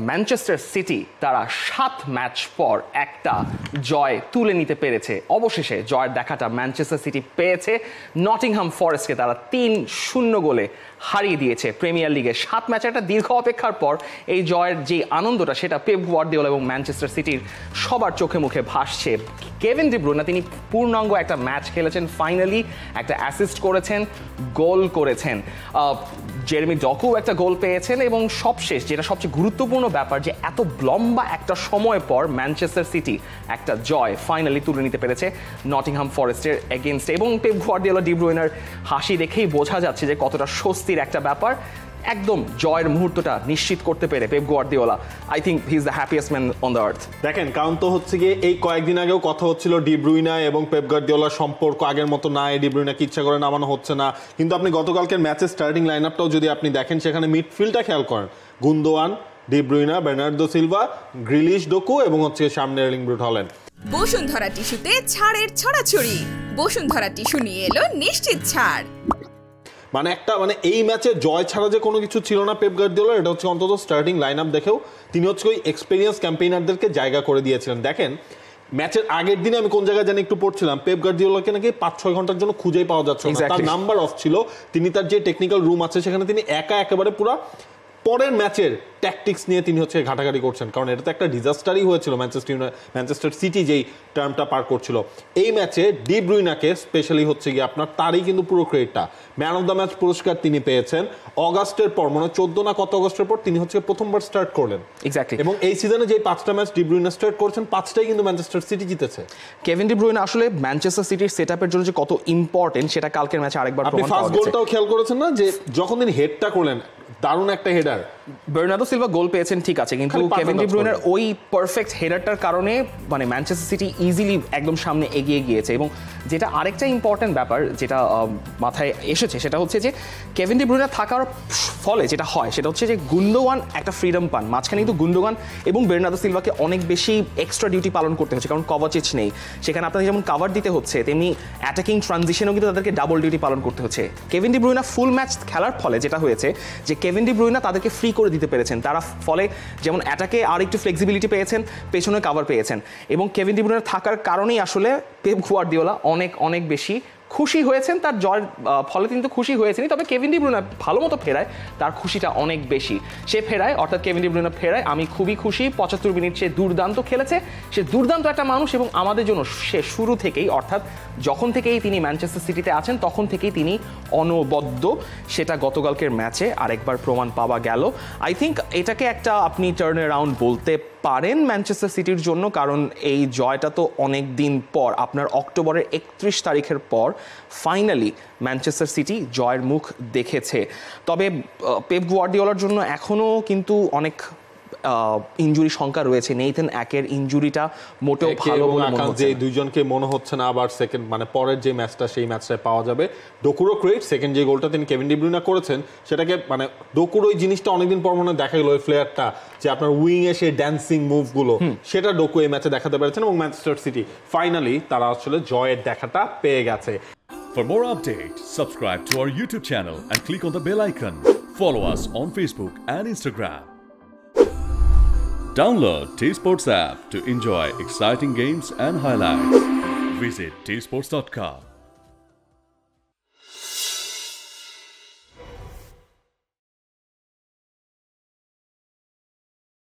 Manchester city তারা 7 match পর একটা জয় তুলে নিতে পেরেছে। অবশেষে জয়ের দেখাটা ম্যানচেস্টার সিটি পেয়েছে। নটিংহাম ফরেস্টকে তারা 3-0 গোলে হারিয়ে দিয়েছে প্রিমিয়ার লিগে। 7 ম্যাচের একটা দীর্ঘ অপেক্ষার পর এই জয়ের যে আনন্দটা সেটা পেপ গার্দিওলা এবং ম্যানচেস্টার সিটির সবার চোখে মুখে ভাসছে। কেভিন ডি ব্রুইনা তিনি পূর্ণাঙ্গ একটা ম্যাচ খেলেছেন, ফাইনালি একটা অ্যাসিস্ট করেছেন, গোল করেছেন। জেরেমি ডকু একটা গোল পেয়েছেন এবং সবশেষ যেটা সবচেয়ে গুরুত্বপূর্ণ ব্যাপার যে এত লম্বা একটা সময় পর ম্যানচেস্টার সিটি একটা জয় ফাইনালি তুলে নিতে পেরেছে নটিংহাম ফরেস্টের এগেনস্টে। এবং পেপ গার্দিওলা ডি ব্রুইনার হাসি দেখেই বোঝা যাচ্ছে যে কতটা স্বস্তির একটা ব্যাপার। একদম জয়ের মুহূর্তটা নিশ্চিত করতে পেরে Pep Guardiola, I think he is the happiest man on the earth. দেখেন, কারণ তো হচ্ছে গিয়ে এই কয়েকদিন আগেও কথা হচ্ছিল ডি ব্রুইনা এবং পেপ গার্দিওলার সম্পর্ক আগের মতো না, ডি ব্রুইনাকে ইচ্ছা করে নামানো হচ্ছে না। কিন্তু আপনি গতকালকের ম্যাচের স্টার্টিং লাইন আপটাও যদি আপনি দেখেন, সেখানে মিডফিল্ডটা খেয়াল করেন, Gundogan, De Bruyne, Bernardo Silva, Grealish, Doku এবং হচ্ছে সামনে এর্লিং ব্রুট হল্যান্ড। বসুন্ধরা টিস্যুতে ছাড়ের ছড়াছড়ি। বসুন্ধরা টিস্যু নিয়ে এলো নিশ্চিত ছাড়। মানে এই ম্যাচে জয় ছাড়া যে কোনো কিছু ছিল না পেপ গার্দিওলার, এটা হচ্ছে অন্তত স্টার্টিং লাইন আপ দেখেও তিনি হচ্ছে ওই এক্সপিরিয়েন্স ক্যাম্পেইনারদেরকে জায়গা করে দিয়েছিলেন। দেখেন, ম্যাচের আগের দিনে আমি কোন জায়গায় জানি একটু পড়ছিলাম, পেপ গার্দিওলাকে নাকি 5-6 ঘন্টার জন্য খুঁজেই পাওয়া যাচ্ছে না, তার নাম্বার অফ ছিল। তিনি তার যে টেকনিক্যাল রুম আছে সেখানে তিনি একেবারে পুরো পরের ম্যাচের ট্যাকটিক্স নিয়ে তিনি হচ্ছে ঘাটাঘাটি করছেন, কারণ এটা তো একটা ডিজাস্টারই হয়েছিল ম্যানচেস্টার সিটি যেই টার্মটা পার করছিল। এই ম্যাচে ডি ব্রুইনাকে স্পেশালি হচ্ছে গিয়ে আপনার তারই কিন্তু পুরো ক্রেডিটটা, ম্যান অফ দ্য ম্যাচ পুরস্কার তিনি পেয়েছেন অগাস্টের পর, মানে 14 না কত অগাস্টের পর তিনি হচ্ছে প্রথমবার স্টার্ট করলেন এক্স্যাক্টলি। এবং এই সিজনে যে 5টা ম্যাচ ডি ব্রুইনা স্টার্ট করেছেন 5টাই কিন্তু ম্যানচেস্টার সিটি জিতেছে। কেভিন ডি ব্রুইনা আসলে ম্যানচেস্টার সিটির সেটআপের জন্য যে কত ইম্পর্টেন্ট সেটা কালকের ম্যাচে আরেকবার প্রমাণ পাওয়া গেছে। আপনি ফার্স্ট গোলটাও খেয়াল করেছেন না, যে যখন তিনি হেডটা করলেন, দারুণ একটা হেডার। বার্নার্ডো সিলভা গোল পেয়েছেন ঠিক আছে, কিন্তু কেভিন ডি ব্রুইনার ওই পারফেক্ট হেডারটার কারণে মানে ম্যানচেস্টার সিটি ইজিলি একদম সামনে এগিয়ে গিয়েছে। এবং যেটা আরেকটা ইম্পর্টেন্ট ব্যাপার যেটা মাথায় এসেছে সেটা হচ্ছে যে কেভিন ডি ব্রুইনার থাকার ফলে যেটা হয় সেটা হচ্ছে যে গুন্দোয়ান একটা ফ্রিডম পান মাঝখানে, কিন্তু গুন্দোয়ান এবং বার্নার্ডো সিলভাকে অনেক বেশি এক্সট্রা ডিউটি পালন করতে হচ্ছে, কারণ কভাচিচ নেই সেখানে। আপনাদের যেমন কাভার দিতে হচ্ছে, তেমনি অ্যাটাকিং ট্রানজিশনেও কিন্তু তাদেরকে ডাবল ডিউটি পালন করতে হচ্ছে। কেভিন ডি ব্রুইনা ফুল ম্যাচ খেলার ফলে যেটা হয়েছে যে কেভিন ডি ব্রুইনা তাদেরকে ফ্রি করে দিতে পেরেছেন। তারা ফলে যেমন অ্যাটাকে আর একটু ফ্লেক্সিবিলিটি পেয়েছেন, পেছনে কাভার পেয়েছেন। এবং কেভিন ডি ব্রুইনার থাকার কারণেই আসলে পেপ গার্দিওলা অনেক বেশি খুশি হয়েছেন। তার জয়ের ফলে তিনি তো খুশি হয়েছেনই, তবে কেভিন ডি ব্রুইনা ভালো মতো ফেরায় তার খুশিটা অনেক বেশি। সে ফেরায়, অর্থাৎ কেভিন ডি ব্রুইনা ফেরায় আমি খুবই খুশি। 75 মিনিট সে দুর্দান্ত খেলেছে, সে দুর্দান্ত একটা মানুষ। এবং আমাদের জন্য সে শুরু থেকেই, অর্থাৎ যখন থেকেই তিনি ম্যানচেস্টার সিটিতে আছেন তখন থেকেই তিনি অনবদ্য। সেটা গতকালকের ম্যাচে আরেকবার প্রমাণ পাওয়া গেল। আই থিঙ্ক এটাকে একটা আপনি টার্ন অ্যারাউন্ড বলতে পারেন ম্যানচেস্টার সিটির জন্য, কারণ এই জয়টা তো অনেক দিন পর, আপনার অক্টোবরের 31 তারিখের পর ফাইনালি ম্যানচেস্টার সিটি জয়ের মুখ দেখেছে। তবে পেপ গার্দিওলার জন্য এখনও কিন্তু অনেক ইনজুরি সংখ্যা রয়েছে। নেইথান একের ইনজুরিটা মোটেও ভালো বলে মনে হচ্ছে না, দুইজনকে মনে হচ্ছে না আবার সেকেন্ড মানে পরের যে ম্যাচটা সেই ম্যাচটায় পাওয়া যাবে। ডোকুরো ক্রেডিট, সেকেন্ড যে গোলটা তিনি কেভিন ডি ব্রুইনা করেছেন সেটাকে মানে ডোকুর ওই জিনিসটা অনেকদিন পর মনে দেখা গেল, ওই ফ্লেয়ারটা যে আপনার উইং এ সেই ড্যান্সিং মুভগুলো সেটা ডোকু এই ম্যাচে দেখাতে পেরেছেন। এবং ম্যানচেস্টার সিটি ফাইনালি তারা আসলে জয়ের দেখাটা পেয়ে গেছে। For more updates, subscribe to our YouTube channel and click on the bell icon. Follow us on Facebook and Instagram. Download T-Sports app to enjoy exciting games and highlights. Visit tsports.com.